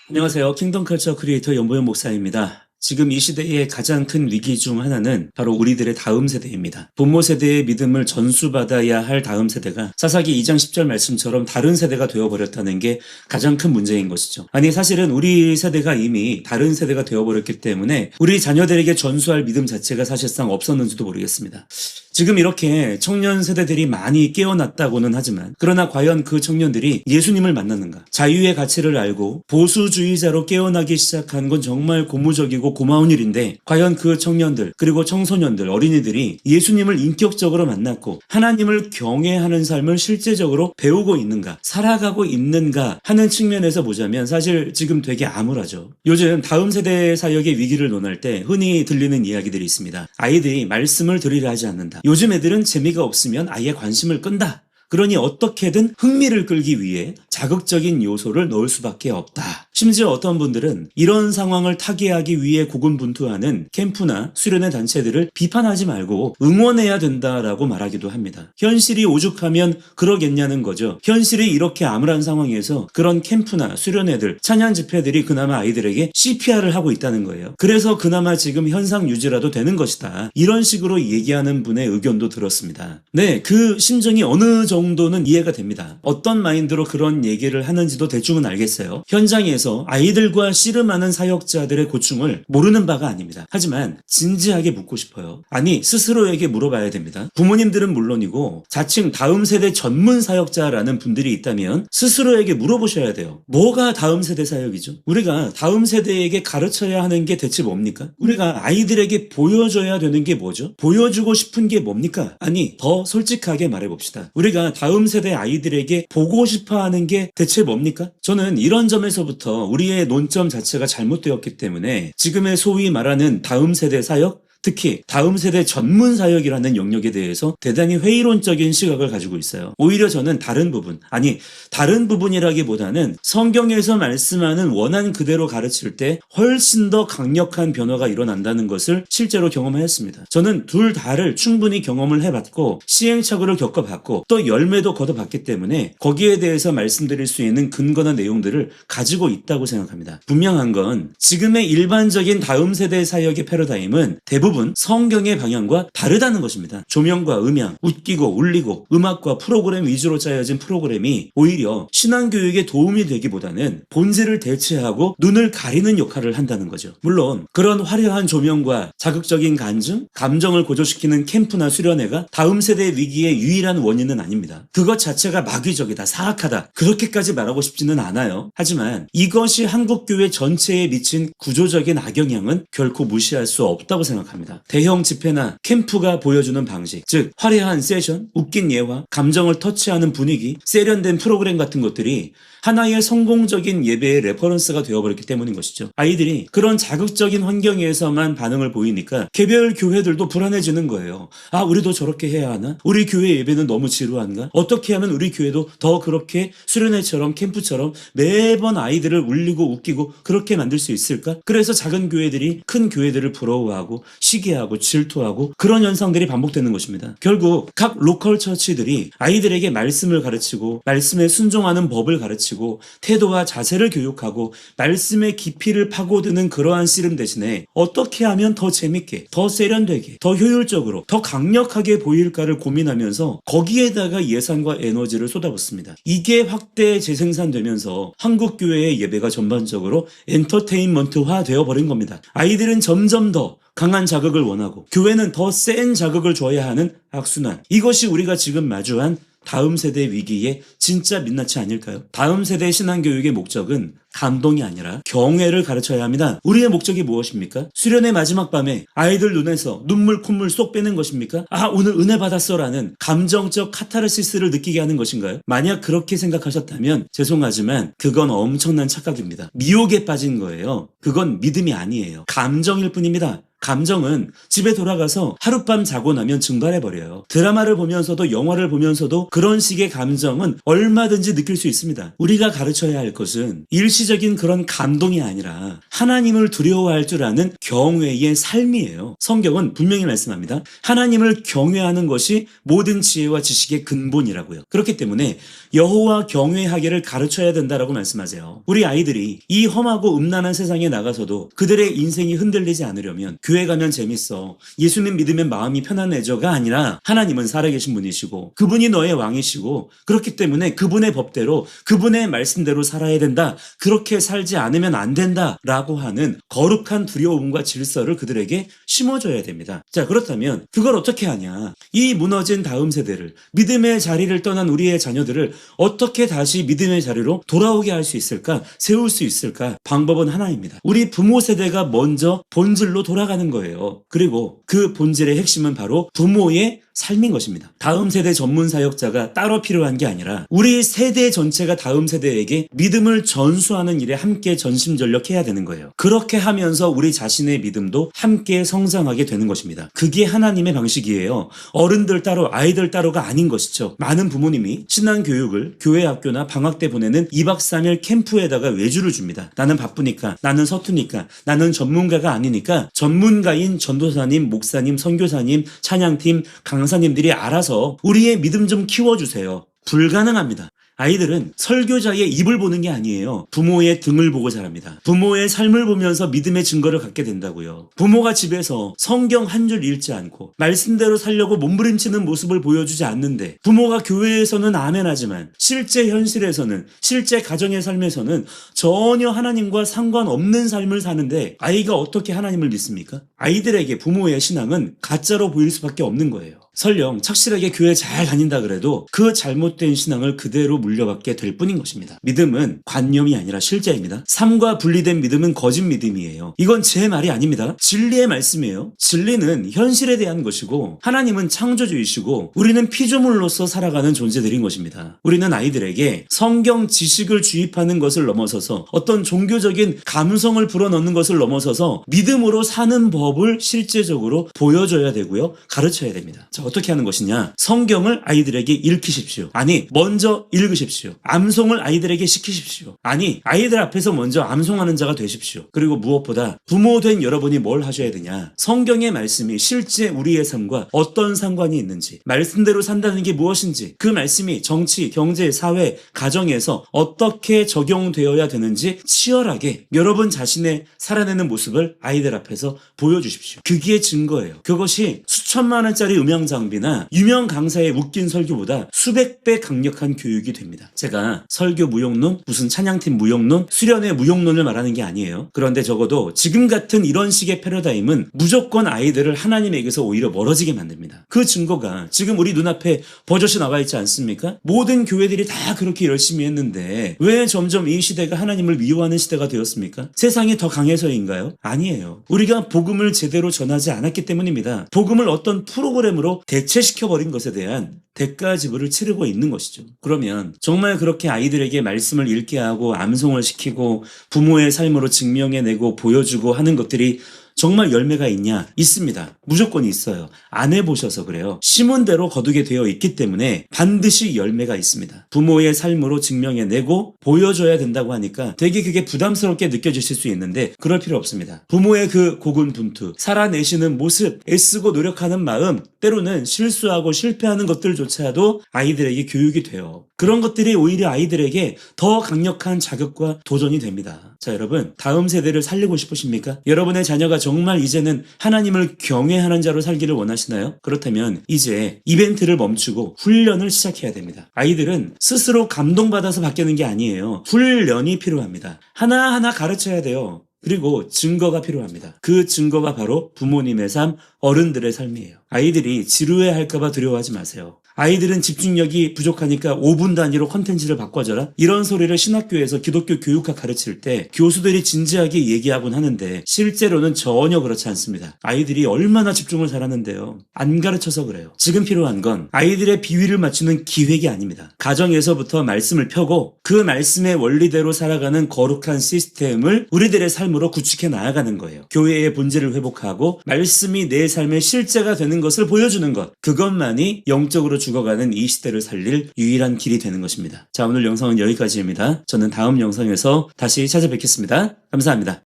안녕하세요. 킹덤 컬처 크리에이터 연보현 목사입니다. 지금 이 시대의 가장 큰 위기 중 하나는 바로 우리들의 다음 세대입니다. 부모 세대의 믿음을 전수받아야 할 다음 세대가 사사기 2장 10절 말씀처럼 다른 세대가 되어버렸다는 게 가장 큰 문제인 것이죠. 아니 사실은 우리 세대가 이미 다른 세대가 되어버렸기 때문에 우리 자녀들에게 전수할 믿음 자체가 사실상 없었는지도 모르겠습니다. 지금 이렇게 청년 세대들이 많이 깨어났다고는 하지만 그러나 과연 그 청년들이 예수님을 만났는가? 자유의 가치를 알고 보수주의자로 깨어나기 시작한 건 정말 고무적이고 고마운 일인데 과연 그 청년들 그리고 청소년들 어린이들이 예수님을 인격적으로 만났고 하나님을 경외하는 삶을 실제적으로 배우고 있는가? 살아가고 있는가? 하는 측면에서 보자면 사실 지금 되게 암울하죠. 요즘 다음 세대 사역의 위기를 논할 때 흔히 들리는 이야기들이 있습니다. 아이들이 말씀을 들으려 하지 않는다. 요즘 애들은 재미가 없으면 아예 관심을 끈다. 그러니 어떻게든 흥미를 끌기 위해 자극적인 요소를 넣을 수밖에 없다. 심지어 어떤 분들은 이런 상황을 타개하기 위해 고군분투하는 캠프나 수련회 단체들을 비판하지 말고 응원해야 된다라고 말하기도 합니다. 현실이 오죽하면 그러겠냐는 거죠. 현실이 이렇게 암울한 상황에서 그런 캠프나 수련회들, 찬양 집회들이 그나마 아이들에게 CPR을 하고 있다는 거예요. 그래서 그나마 지금 현상 유지라도 되는 것이다. 이런 식으로 얘기하는 분의 의견도 들었습니다. 네, 그 심정이 어느 정도는 이해가 됩니다. 어떤 마인드로 그런 얘기를 하는지도 대충은 알겠어요. 현장에서 아이들과 씨름하는 사역자들의 고충을 모르는 바가 아닙니다. 하지만 진지하게 묻고 싶어요. 아니 스스로에게 물어봐야 됩니다. 부모님들은 물론이고 자칭 다음 세대 전문 사역자라는 분들이 있다면 스스로에게 물어보셔야 돼요. 뭐가 다음 세대 사역이죠? 우리가 다음 세대에게 가르쳐야 하는 게 대체 뭡니까? 우리가 아이들에게 보여줘야 되는 게 뭐죠? 보여주고 싶은 게 뭡니까? 아니 더 솔직하게 말해봅시다. 우리가 다음 세대 아이들에게 보고 싶어하는 게 대체 뭡니까? 저는 이런 점에서부터 우리의 논점 자체가 잘못되었기 때문에 지금의 소위 말하는 다음 세대 사역, 특히 다음 세대 전문 사역이라는 영역에 대해서 대단히 회의론적인 시각을 가지고 있어요. 오히려 저는 다른 부분이라기보다는 성경에서 말씀하는 원한 그대로 가르칠 때 훨씬 더 강력한 변화가 일어난다는 것을 실제로 경험하였습니다. 저는 둘 다를 충분히 경험을 해봤고 시행착오를 겪어봤고 또 열매도 거둬봤기 때문에 거기에 대해서 말씀드릴 수 있는 근거나 내용들을 가지고 있다고 생각합니다. 분명한 건 지금의 일반적인 다음 세대 사역의 패러다임은 대부분 성경의 방향과 다르다는 것입니다. 조명과 음향, 웃기고 울리고 음악과 프로그램 위주로 짜여진 프로그램이 오히려 신앙교육에 도움이 되기보다는 본질을 대체하고 눈을 가리는 역할을 한다는 거죠. 물론 그런 화려한 조명과 자극적인 간증, 감정을 고조시키는 캠프나 수련회가 다음 세대 위기의 유일한 원인은 아닙니다. 그것 자체가 마귀적이다, 사악하다 그렇게까지 말하고 싶지는 않아요. 하지만 이것이 한국교회 전체에 미친 구조적인 악영향은 결코 무시할 수 없다고 생각합니다. 대형 집회나 캠프가 보여주는 방식, 즉 화려한 세션, 웃긴 예화, 감정을 터치하는 분위기, 세련된 프로그램 같은 것들이 하나의 성공적인 예배의 레퍼런스가 되어버렸기 때문인 것이죠. 아이들이 그런 자극적인 환경에서만 반응을 보이니까 개별 교회들도 불안해지는 거예요. 아, 우리도 저렇게 해야 하나? 우리 교회 예배는 너무 지루한가? 어떻게 하면 우리 교회도 더 그렇게 수련회처럼 캠프처럼 매번 아이들을 울리고 웃기고 그렇게 만들 수 있을까? 그래서 작은 교회들이 큰 교회들을 부러워하고 시기하고 질투하고 그런 현상들이 반복되는 것입니다. 결국 각 로컬 처치들이 아이들에게 말씀을 가르치고 말씀에 순종하는 법을 가르치고 태도와 자세를 교육하고 말씀의 깊이를 파고드는 그러한 씨름 대신에 어떻게 하면 더 재밌게, 더 세련되게, 더 효율적으로, 더 강력하게 보일까를 고민하면서 거기에다가 예산과 에너지를 쏟아붓습니다. 이게 확대 재생산되면서 한국 교회의 예배가 전반적으로 엔터테인먼트화 되어버린 겁니다. 아이들은 점점 더 강한 자극을 원하고 교회는 더 센 자극을 줘야 하는 악순환. 이것이 우리가 지금 마주한 다음 세대 위기의 진짜 민낯이 아닐까요? 다음 세대 신앙교육의 목적은 감동이 아니라 경외를 가르쳐야 합니다. 우리의 목적이 무엇입니까? 수련의 마지막 밤에 아이들 눈에서 눈물 콧물 쏙 빼는 것입니까? 아, 오늘 은혜 받았어라는 감정적 카타르시스를 느끼게 하는 것인가요? 만약 그렇게 생각하셨다면 죄송하지만 그건 엄청난 착각입니다. 미혹에 빠진 거예요. 그건 믿음이 아니에요. 감정일 뿐입니다. 감정은 집에 돌아가서 하룻밤 자고 나면 증발해버려요. 드라마를 보면서도 영화를 보면서도 그런 식의 감정은 얼마든지 느낄 수 있습니다. 우리가 가르쳐야 할 것은 일시 일시적인 그런 감동이 아니라 하나님을 두려워할 줄 아는 경외의 삶이에요. 성경은 분명히 말씀합니다. 하나님을 경외하는 것이 모든 지혜와 지식의 근본이라고요. 그렇기 때문에 여호와 경외하기를 가르쳐야 된다라고 말씀하세요. 우리 아이들이 이 험하고 음란한 세상에 나가서도 그들의 인생이 흔들리지 않으려면 교회 가면 재밌어, 예수님 믿으면 마음이 편안해져가 아니라 하나님은 살아계신 분이시고 그분이 너의 왕이시고 그렇기 때문에 그분의 법대로 그분의 말씀대로 살아야 된다, 그렇게 살지 않으면 안 된다라고 하는 거룩한 두려움과 질서를 그들에게 심어줘야 됩니다. 자, 그렇다면 그걸 어떻게 하냐? 이 무너진 다음 세대를, 믿음의 자리를 떠난 우리의 자녀들을 어떻게 다시 믿음의 자리로 돌아오게 할 수 있을까? 세울 수 있을까? 방법은 하나입니다. 우리 부모 세대가 먼저 본질로 돌아가는 거예요. 그리고 그 본질의 핵심은 바로 부모의 삶인 것입니다. 다음 세대 전문 사역자가 따로 필요한 게 아니라 우리 세대 전체가 다음 세대에게 믿음을 전수하는 일에 함께 전심전력해야 되는 거예요. 그렇게 하면서 우리 자신의 믿음도 함께 성장하게 되는 것입니다. 그게 하나님의 방식이에요. 어른들 따로 아이들 따로가 아닌 것이죠. 많은 부모님이 신앙교육을 교회 학교나 방학 때 보내는 2박 3일 캠프에다가 외주를 줍니다. 나는 바쁘니까, 나는 서투니까, 나는 전문가가 아니니까 전문가인 전도사님, 목사님, 선교사님, 찬양팀, 강사님들이 알아서 우리의 믿음 좀 키워주세요. 불가능합니다. 아이들은 설교자의 입을 보는 게 아니에요. 부모의 등을 보고 자랍니다. 부모의 삶을 보면서 믿음의 증거를 갖게 된다고요. 부모가 집에서 성경 한 줄 읽지 않고 말씀대로 살려고 몸부림치는 모습을 보여주지 않는데, 부모가 교회에서는 아멘하지만 실제 현실에서는, 실제 가정의 삶에서는 전혀 하나님과 상관없는 삶을 사는데 아이가 어떻게 하나님을 믿습니까? 아이들에게 부모의 신앙은 가짜로 보일 수밖에 없는 거예요. 설령 착실하게 교회 잘 다닌다 그래도 그 잘못된 신앙을 그대로 물려받게 될 뿐인 것입니다. 믿음은 관념이 아니라 실제입니다. 삶과 분리된 믿음은 거짓 믿음이에요. 이건 제 말이 아닙니다. 진리의 말씀이에요. 진리는 현실에 대한 것이고 하나님은 창조주이시고 우리는 피조물로서 살아가는 존재들인 것입니다. 우리는 아이들에게 성경 지식을 주입하는 것을 넘어서서 어떤 종교적인 감성을 불어넣는 것을 넘어서서 믿음으로 사는 법을 실제적으로 보여줘야 되고요. 가르쳐야 됩니다. 자, 어떻게 하는 것이냐? 성경을 아이들에게 읽히십시오. 아니, 먼저 읽으십시오. 암송을 아이들에게 시키십시오. 아니, 아이들 앞에서 먼저 암송하는 자가 되십시오. 그리고 무엇보다 부모 된 여러분이 뭘 하셔야 되냐? 성경의 말씀이 실제 우리의 삶과 어떤 상관이 있는지, 말씀대로 산다는 게 무엇인지, 그 말씀이 정치, 경제, 사회, 가정에서 어떻게 적용되어야 되는지 치열하게 여러분 자신의 살아내는 모습을 아이들 앞에서 보여주십시오. 그게 증거예요. 그것이 수천만 원짜리 음향 장비나 유명 강사의 웃긴 설교보다 수백 배 강력한 교육이 됩니다. 제가 설교 무용론, 무슨 찬양팀 무용론, 수련회 무용론을 말하는 게 아니에요. 그런데 적어도 지금 같은 이런 식의 패러다임은 무조건 아이들을 하나님에게서 오히려 멀어지게 만듭니다. 그 증거가 지금 우리 눈앞에 버젓이 나와 있지 않습니까? 모든 교회들이 다 그렇게 열심히 했는데 왜 점점 이 시대가 하나님을 미워하는 시대가 되었습니까? 세상이 더 강해서인가요? 아니에요. 우리가 복음을 제대로 전하지 않았기 때문입니다. 복음을 어떤 프로그램으로 대체시켜버린 것에 대한 대가 지불을 치르고 있는 것이죠. 그러면 정말 그렇게 아이들에게 말씀을 읽게 하고 암송을 시키고 부모의 삶으로 증명해내고 보여주고 하는 것들이 정말 열매가 있냐? 있습니다. 무조건 있어요. 안 해보셔서 그래요. 심은 대로 거두게 되어 있기 때문에 반드시 열매가 있습니다. 부모의 삶으로 증명해내고 보여줘야 된다고 하니까 되게 그게 부담스럽게 느껴지실 수 있는데 그럴 필요 없습니다. 부모의 그 고군분투, 살아내시는 모습, 애쓰고 노력하는 마음, 때로는 실수하고 실패하는 것들조차도 아이들에게 교육이 돼요. 그런 것들이 오히려 아이들에게 더 강력한 자극과 도전이 됩니다. 자, 여러분, 다음 세대를 살리고 싶으십니까? 여러분의 자녀가 정말 이제는 하나님을 경외하는 자로 살기를 원하시나요? 그렇다면 이제 이벤트를 멈추고 훈련을 시작해야 됩니다. 아이들은 스스로 감동받아서 바뀌는 게 아니에요. 훈련이 필요합니다. 하나하나 가르쳐야 돼요. 그리고 증거가 필요합니다. 그 증거가 바로 부모님의 삶, 어른들의 삶이에요. 아이들이 지루해할까봐 두려워하지 마세요. 아이들은 집중력이 부족하니까 5분 단위로 컨텐츠를 바꿔줘라, 이런 소리를 신학교에서 기독교 교육학 가르칠 때 교수들이 진지하게 얘기하곤 하는데 실제로는 전혀 그렇지 않습니다. 아이들이 얼마나 집중을 잘하는데요. 안 가르쳐서 그래요. 지금 필요한 건 아이들의 비위를 맞추는 기획이 아닙니다. 가정에서부터 말씀을 펴고 그 말씀의 원리대로 살아가는 거룩한 시스템을 우리들의 삶으로 구축해 나아가는 거예요. 교회의 본질을 회복하고 말씀이 내 삶의 실제가 되는 되는 것을 보여주는 것, 그것만이 영적으로 죽어가는 이 시대를 살릴 유일한 길이 되는 것입니다. 자, 오늘 영상은 여기까지입니다. 저는 다음 영상에서 다시 찾아뵙겠습니다. 감사합니다.